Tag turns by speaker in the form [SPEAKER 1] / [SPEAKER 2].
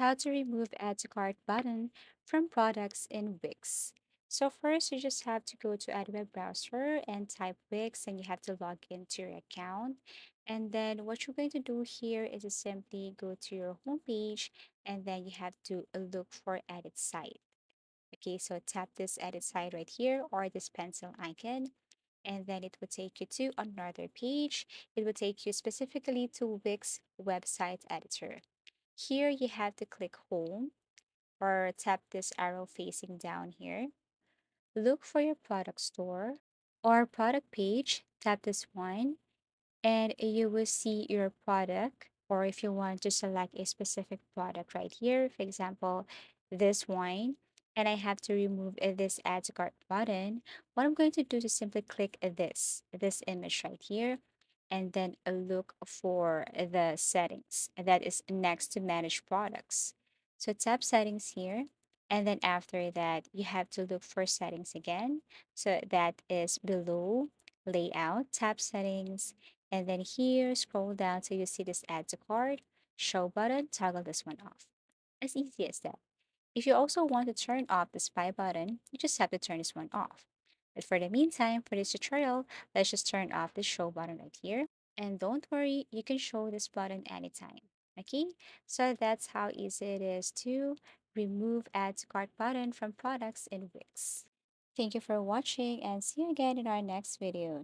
[SPEAKER 1] how to remove add to cart button from products in Wix. So first, you just have to go to add web browser and type Wix, and you have to log into your account. And then what you're going to do here is to simply go to your homepage, and then you have to look for edit site. Okay, so tap this edit site right here or this pencil icon, and then it will take you to another page. It will take you specifically to Wix website editor. Here you have to click home or tap this arrow facing down here. Look for your product store or product page. Tap this one and you will see your product. Or if you want to select a specific product right here, for example, this wine, and I have to remove this add to cart button, what I'm going to do is simply click this image right here, and then look for the settings that is next to manage products. So tap settings here, and then after that, you have to look for settings again. So that is below layout, tap settings, and then here, scroll down till you see this add to cart, show button, toggle this one off. As easy as that. If you also want to turn off the spy button, you just have to turn this one off. But for the meantime, for this tutorial, let's just turn off the show button right here. And don't worry, you can show this button anytime. Okay, so that's how easy it is to remove add to cart button from products in Wix. Thank you for watching and see you again in our next videos.